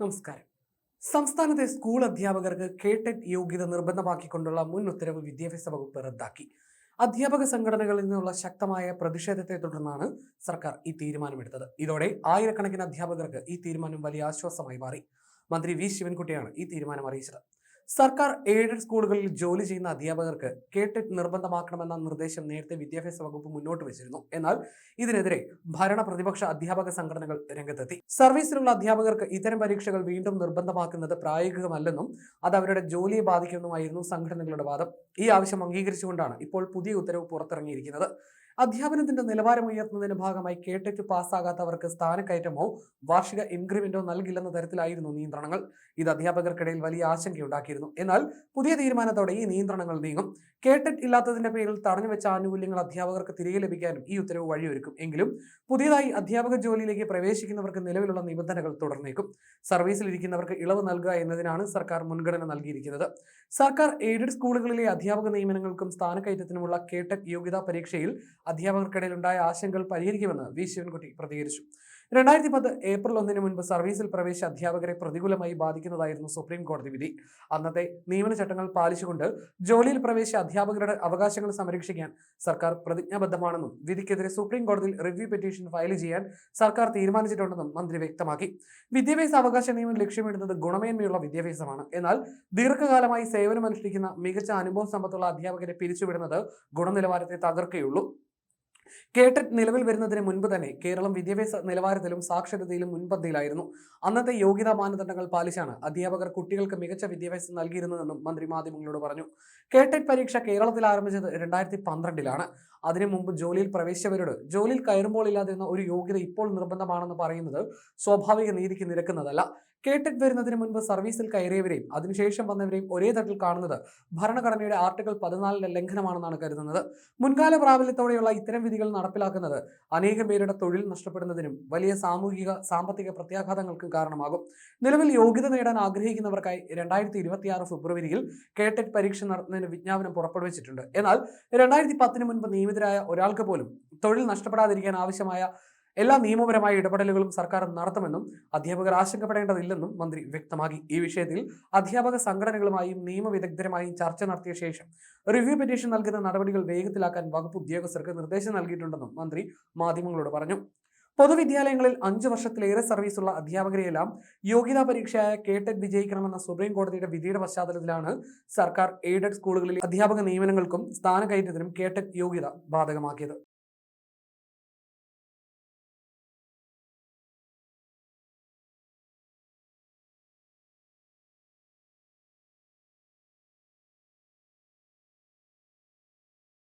നമസ്കാരം. സംസ്ഥാനത്തെ സ്കൂൾ അധ്യാപകർക്ക് കേടെറ്റ് യോഗ്യത നിർബന്ധമാക്കിക്കൊണ്ടുള്ള മുൻ ഉത്തരവ് വിദ്യാഭ്യാസ വകുപ്പ് റദ്ദാക്കി. അധ്യാപക സംഘടനകളിൽ നിന്നുള്ള ശക്തമായ പ്രതിഷേധത്തെ തുടർന്നാണ് സർക്കാർ ഈ തീരുമാനമെടുത്തത്. ഇതോടെ ആയിരക്കണക്കിന് അധ്യാപകർക്ക് ഈ തീരുമാനം വലിയ ആശ്വാസമായി മാറി. മന്ത്രി വി ശിവൻകുട്ടിയാണ് ഈ തീരുമാനം അറിയിച്ചത്. സർക്കാർ എയ്ഡഡ് സ്കൂളുകളിൽ ജോലി ചെയ്യുന്ന അധ്യാപകർക്ക് കേടെറ്റ് നിർബന്ധമാക്കണമെന്ന നിർദ്ദേശം നേരത്തെ വിദ്യാഭ്യാസ വകുപ്പ് മുന്നോട്ട് വെച്ചിരുന്നു. എന്നാൽ ഇതിനെതിരെ ഭരണ പ്രതിപക്ഷ അധ്യാപക സംഘടനകൾ രംഗത്തെത്തി. സർവീസിലുള്ള അധ്യാപകർക്ക് ഇത്തരം പരീക്ഷകൾ വീണ്ടും നിർബന്ധമാക്കുന്നത് പ്രായോഗികമല്ലെന്നും അത് അവരുടെ ജോലിയെ ബാധിക്കുമെന്നുമായിരുന്നു സംഘടനകളുടെ വാദം. ഈ ആവശ്യം അംഗീകരിച്ചുകൊണ്ടാണ് ഇപ്പോൾ പുതിയ ഉത്തരവ് പുറത്തിറങ്ങിയിരിക്കുന്നത്. അധ്യാപനത്തിന്റെ നിലവാരം ഉയർത്തുന്നതിന്റെ ഭാഗമായി കേടെറ്റ് പാസ്സാകാത്തവർക്ക് സ്ഥാനക്കയറ്റമോ വാർഷിക ഇൻക്രിമെന്റോ നൽകില്ലെന്ന തരത്തിലായിരുന്നു നിയന്ത്രണങ്ങൾ. ഇത് അധ്യാപകർക്കിടയിൽ വലിയ ആശങ്കയുണ്ടാക്കിയിരുന്നു. എന്നാൽ പുതിയ തീരുമാനത്തോടെ ഈ നിയന്ത്രണങ്ങൾ നീങ്ങും. കേടെറ്റ് ഇല്ലാത്തതിന്റെ പേരിൽ തടഞ്ഞുവെച്ച ആനുകൂല്യങ്ങൾ അധ്യാപകർക്ക് തിരികെ ലഭിക്കാനും ഈ ഉത്തരവ് വഴിയൊരുക്കും. എങ്കിലും പുതിയതായി അധ്യാപക ജോലിയിലേക്ക് പ്രവേശിക്കുന്നവർക്ക് നിലവിലുള്ള നിബന്ധനകൾ തുടർന്നേക്കും. സർവീസിലിരിക്കുന്നവർക്ക് ഇളവ് നൽകുക എന്നതിനാണ് സർക്കാർ മുൻഗണന നൽകിയിരിക്കുന്നത്. സർക്കാർ എയ്ഡഡ് സ്കൂളുകളിലെ അധ്യാപക നിയമനങ്ങൾക്കും സ്ഥാനക്കയറ്റത്തിനുമുള്ള കേടെറ്റ് യോഗ്യതാ പരീക്ഷയിൽ അധ്യാപകർക്കിടയിൽ ഉണ്ടായ ആശങ്കകൾ പരിഹരിക്കുമെന്ന് വി ശിവൻകുട്ടി പ്രതികരിച്ചു. 2010 ഏപ്രിൽ 1 മുൻപ് സർവീസിൽ പ്രവേശിച്ച അധ്യാപകരെ പ്രതികൂലമായി ബാധിക്കുന്നതായിരുന്നു സുപ്രീം കോടതി വിധി. അന്നത്തെ നിയമന ചട്ടങ്ങൾ പാലിച്ചുകൊണ്ട് ജോലിയിൽ പ്രവേശിച്ച അധ്യാപകരുടെ അവകാശങ്ങൾ സംരക്ഷിക്കാൻ സർക്കാർ പ്രതിജ്ഞാബദ്ധമാണെന്നും വിധിക്കെതിരെ സുപ്രീം കോടതിയിൽ റിവ്യൂ പെറ്റീഷൻ ഫയൽ ചെയ്യാൻ സർക്കാർ തീരുമാനിച്ചിട്ടുണ്ടെന്നും മന്ത്രി വ്യക്തമാക്കി. വിദ്യാഭ്യാസ അവകാശ നിയമം ലക്ഷ്യമിടുന്നത് ഗുണമേന്മയുള്ള വിദ്യാഭ്യാസമാണ്. എന്നാൽ ദീർഘകാലമായി സേവനമനുഷ്ഠിക്കുന്ന മികച്ച അനുഭവ സമ്പത്തുള്ള അധ്യാപകരെ പിരിച്ചുവിടുന്നത് ഗുണനിലവാരത്തെ തകർക്കുകയുള്ളൂ. കേടെറ്റ് നിലവിൽ വരുന്നതിന് മുൻപ് തന്നെ കേരളം വിദ്യാഭ്യാസ നിലവാരത്തിലും സാക്ഷരതയിലും മുൻപന്തിയിലായിരുന്നു. അന്നത്തെ യോഗ്യതാ മാനദണ്ഡങ്ങൾ പാലിച്ചാണ് അധ്യാപകർ കുട്ടികൾക്ക് മികച്ച വിദ്യാഭ്യാസം നൽകിയിരുന്നതെന്നും മന്ത്രി മാധ്യമങ്ങളോട് പറഞ്ഞു. കേടെറ്റ് പരീക്ഷ കേരളത്തിൽ ആരംഭിച്ചത് 2012-ലാണ്. അതിനു മുമ്പ് ജോലിയിൽ പ്രവേശിച്ചവരോട് ജോലിയിൽ കയറുമ്പോൾ ഇല്ലാതിരുന്ന ഒരു യോഗ്യത ഇപ്പോൾ നിർബന്ധമാണെന്ന് പറയുന്നത് സ്വാഭാവിക നീതിക്ക് നിരക്കുന്നതല്ല. കേടെറ്റ് വരുന്നതിന് മുൻപ് സർവീസിൽ കയറിയവരെയും അതിനുശേഷം വന്നവരെയും ഒരേ തട്ടിൽ കാണുന്നത് ഭരണഘടനയുടെ ആർട്ടിക്കിൾ 14 ലംഘനമാണെന്നാണ് കരുതുന്നത്. മുൻകാല പ്രാബല്യത്തോടെയുള്ള ഇത്തരം വിധികൾ നടപ്പിലാക്കുന്നത് അനേകം പേരുടെ തൊഴിൽ നഷ്ടപ്പെടുന്നതിനും വലിയ സാമൂഹിക സാമ്പത്തിക പ്രത്യാഘാതങ്ങൾക്കും കാരണമാകും. നിലവിൽ യോഗ്യത നേടാൻ ആഗ്രഹിക്കുന്നവർക്കായി 2026 ഫെബ്രുവരിയിൽ കേടെറ്റ് പരീക്ഷ നടത്തുന്നതിന് വിജ്ഞാപനം പുറപ്പെടുവിച്ചിട്ടുണ്ട്. എന്നാൽ 2010 മുൻപ് നിയമിതരായ ഒരാൾക്ക് പോലും തൊഴിൽ നഷ്ടപ്പെടാതിരിക്കാൻ ആവശ്യമായ എല്ലാ നിയമപരമായ ഇടപെടലുകളും സർക്കാർ നടത്തുമെന്നും അധ്യാപകർ ആശങ്കപ്പെടേണ്ടതില്ലെന്നും മന്ത്രി വ്യക്തമാക്കി. ഈ വിഷയത്തിൽ അധ്യാപക സംഘടനകളുമായും നിയമവിദഗ്ധരുമായും ചർച്ച നടത്തിയ ശേഷം റിവ്യൂ പെറ്റീഷൻ നൽകുന്ന നടപടികൾ വേഗത്തിലാക്കാൻ വകുപ്പ് ഉദ്യോഗസ്ഥർക്ക് നിർദ്ദേശം നൽകിയിട്ടുണ്ടെന്നും മന്ത്രി മാധ്യമങ്ങളോട് പറഞ്ഞു. പൊതുവിദ്യാലയങ്ങളിൽ 5 വർഷത്തിലേറെ സർവീസുള്ള അധ്യാപകരെയെല്ലാം യോഗ്യതാ പരീക്ഷയായ കേടെറ്റ് വിജയിക്കണമെന്ന സുപ്രീം കോടതിയുടെ വിധിയുടെ പശ്ചാത്തലത്തിലാണ് സർക്കാർ എയ്ഡഡ് സ്കൂളുകളിലെ അധ്യാപക നിയമനങ്ങൾക്കും സ്ഥാനക്കയറ്റത്തിനും കേടെറ്റ് യോഗ്യത ബാധകമാക്കിയത്.